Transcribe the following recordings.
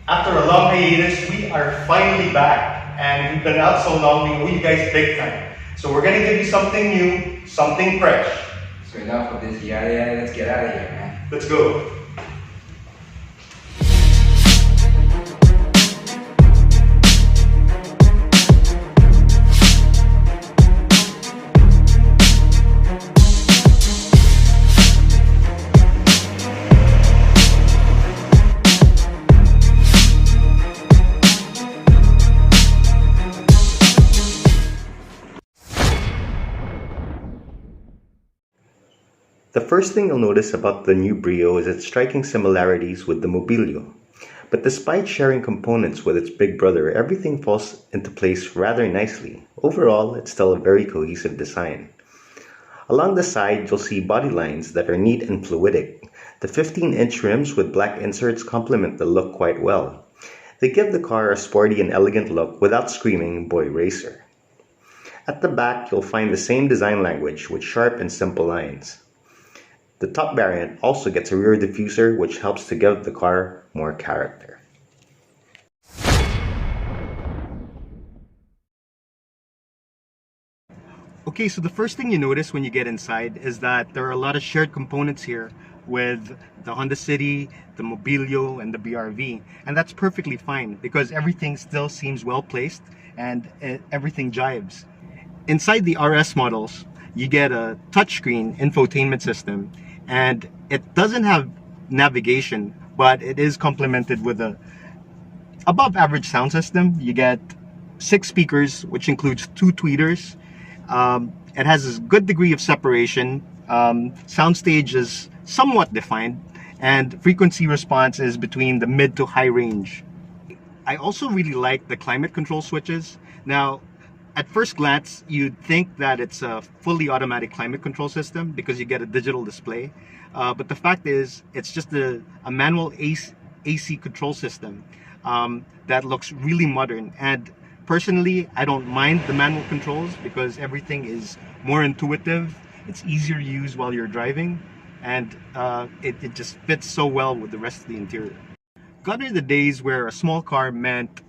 After a long hiatus, we are finally back, and we've been out so long, we owe you guys big time. So we're gonna give you something new, something fresh. So enough of this yada yada, let's get out of here, man. Let's go. The first thing you'll notice about the new Brio is its striking similarities with the Mobilio. But despite sharing components with its big brother, everything falls into place rather nicely. Overall, it's still a very cohesive design. Along the side, you'll see body lines that are neat and fluidic. The 15-inch rims with black inserts complement the look quite well. They give the car a sporty and elegant look without screaming boy racer. At the back, you'll find the same design language with sharp and simple lines. The top variant also gets a rear diffuser, which helps to give the car more character. Okay, so the first thing you notice when you get inside is that there are a lot of shared components here with the Honda City, the Mobilio, and the BRV. And that's perfectly fine because everything still seems well placed and everything jives. Inside the RS models, you get a touchscreen infotainment system, and it doesn't have navigation, but it is complemented with a above average sound system. You get 6 speakers, which includes 2 tweeters. It has a good degree of separation. Soundstage is somewhat defined, and frequency response is between the mid to high range. I also really like the climate control switches. Now, at first glance, you'd think that it's a fully automatic climate control system because you get a digital display. But the fact is, it's just a manual AC control system that looks really modern. And personally, I don't mind the manual controls because everything is more intuitive. It's easier to use while you're driving, and it just fits so well with the rest of the interior. Gone are the days where a small car meant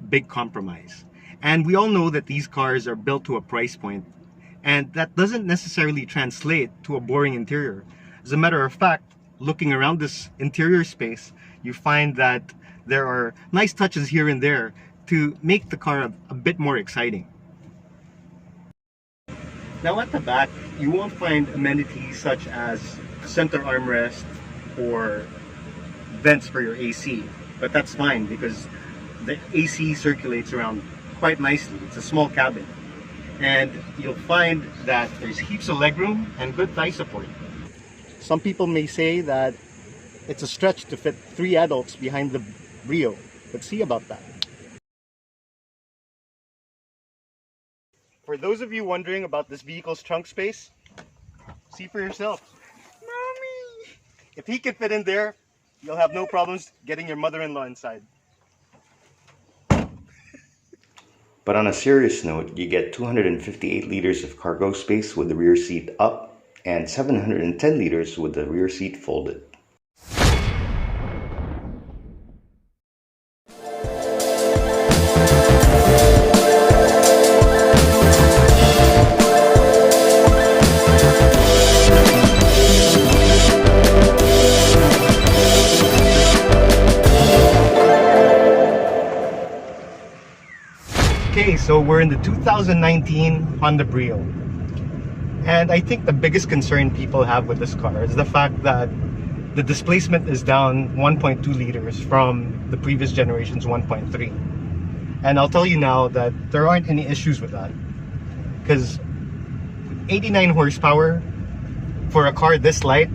big compromise. And we all know that these cars are built to a price point, and that doesn't necessarily translate to a boring interior. As a matter of fact, looking around this interior space, you find that there are nice touches here and there to make the car a bit more exciting. Now at the back, you won't find amenities such as center armrest or vents for your AC, but that's fine because the AC circulates around quite nicely. It's a small cabin, and you'll find that there's heaps of legroom and good thigh support. Some people may say that it's a stretch to fit 3 adults behind the Brio. Let's see about that. For those of you wondering about this vehicle's trunk space, see for yourself. Mommy! If he can fit in there, you'll have no problems getting your mother-in-law inside. But on a serious note, you get 258 liters of cargo space with the rear seat up and 710 liters with the rear seat folded. Okay, so we're in the 2019 Honda Brio, and I think the biggest concern people have with this car is the fact that the displacement is down 1.2 liters from the previous generation's 1.3. And I'll tell you now that there aren't any issues with that, because 89 horsepower for a car this light,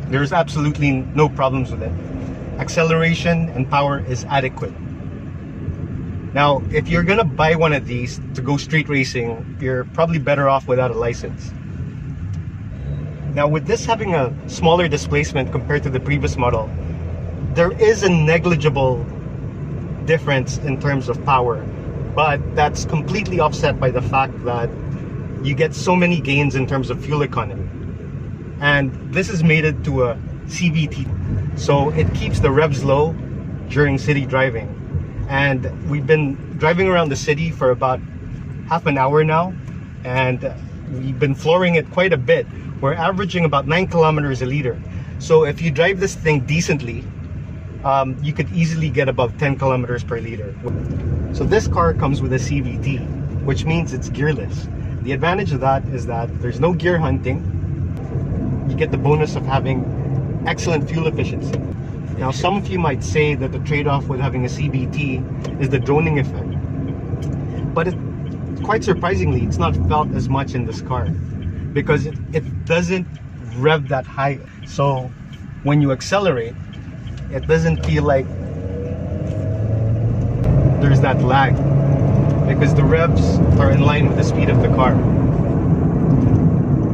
there's absolutely no problems with it. Acceleration and power is adequate. Now, if you're gonna buy one of these to go street racing, you're probably better off without a license. Now, with this having a smaller displacement compared to the previous model, there is a negligible difference in terms of power, but that's completely offset by the fact that you get so many gains in terms of fuel economy. And this is mated to a CVT, so it keeps the revs low, during city driving. And we've been driving around the city for about half an hour now, and we've been flooring it quite a bit. We're averaging about 9 kilometers a liter. So if you drive this thing decently, you could easily get above 10 kilometers per liter. So this car comes with a CVT, which means it's gearless. The advantage of that is that there's no gear hunting. You get the bonus of having excellent fuel efficiency. Now, some of you might say that the trade-off with having a CVT is the droning effect. But quite surprisingly, it's not felt as much in this car because it doesn't rev that high. So when you accelerate, it doesn't feel like there's that lag because the revs are in line with the speed of the car.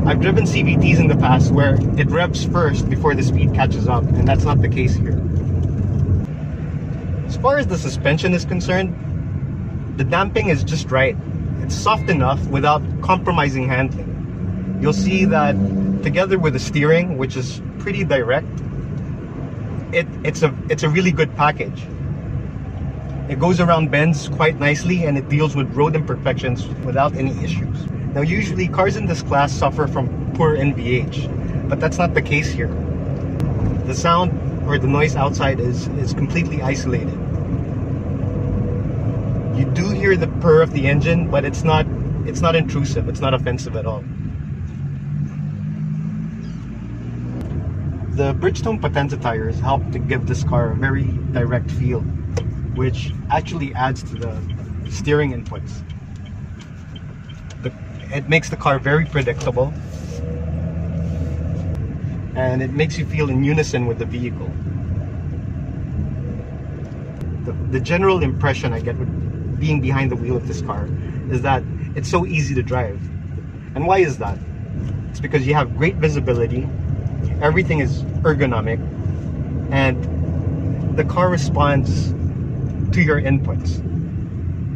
I've driven CVTs in the past where it revs first before the speed catches up, and that's not the case here. As far as the suspension is concerned, the damping is just right. It's soft enough without compromising handling. You'll see that together with the steering, which is pretty direct, it's a really good package. It goes around bends quite nicely, and it deals with road imperfections without any issues. Now, usually cars in this class suffer from poor NVH, but that's not the case here. The sound or the noise outside is completely isolated. You do hear the purr of the engine, but it's not intrusive, it's not offensive at all. The Bridgestone Potenza tires help to give this car a very direct feel, which actually adds to the steering inputs. It makes the car very predictable, and it makes you feel in unison with the vehicle. The general impression I get with being behind the wheel of this car is that it's so easy to drive. And why is that? It's because you have great visibility, everything is ergonomic, and the car responds to your inputs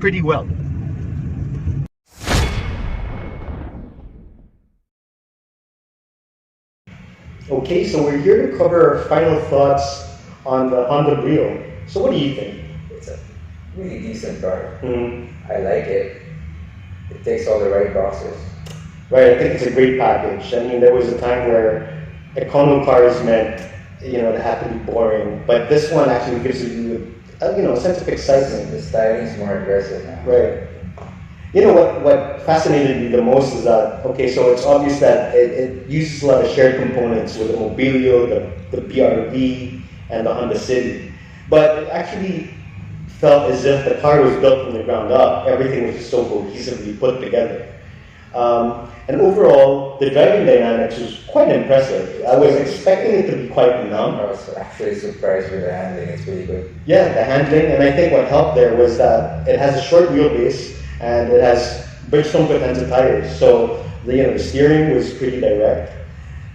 pretty well. Okay, so we're here to cover our final thoughts on the Honda Brio. So what do you think? It's a really decent car. I like it. It takes all the right boxes. Right, I think it's a great package. I mean, there was a time where econo cars meant, they had to be boring, but this one actually gives you, a sense of excitement. The styling is more aggressive now. Right. What fascinated me the most is that, okay, so it's obvious that it uses a lot of shared components with the Mobilio, the BRV, and the Honda City. But it actually felt as if the car was built from the ground up. Everything was just so cohesively put together. And overall, the driving dynamics was quite impressive. I was expecting it to be quite numb. I was actually surprised with the handling. It's really good. Yeah, the handling, and I think what helped there was that it has a short wheelbase and it has Bridgestone Potenza tires. So the steering was pretty direct,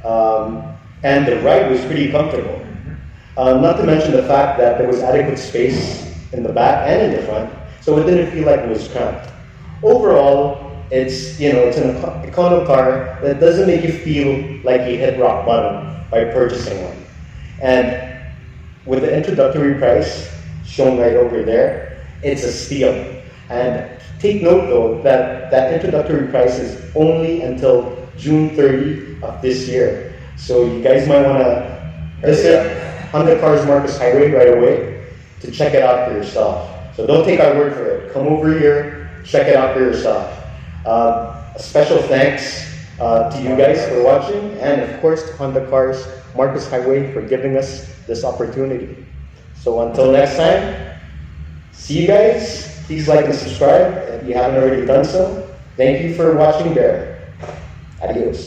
and the ride was pretty comfortable. Not to mention the fact that there was adequate space in the back and in the front, so it didn't feel like it was cramped. Overall, it's an econo car that doesn't make you feel like you hit rock bottom by purchasing one. And with the introductory price shown right over there, it's a steal. And take note though that introductory price is only until June 30 of this year. So you guys might want to visit Honda Cars Marcus Highway right away to check it out for yourself. So don't take our word for it. Come over here, check it out for yourself. A special thanks to you guys for watching, and of course to Honda Cars Marcus Highway for giving us this opportunity. So until next time, see you guys. Please like and subscribe if you haven't already done so. Thank you for watching there. Adios.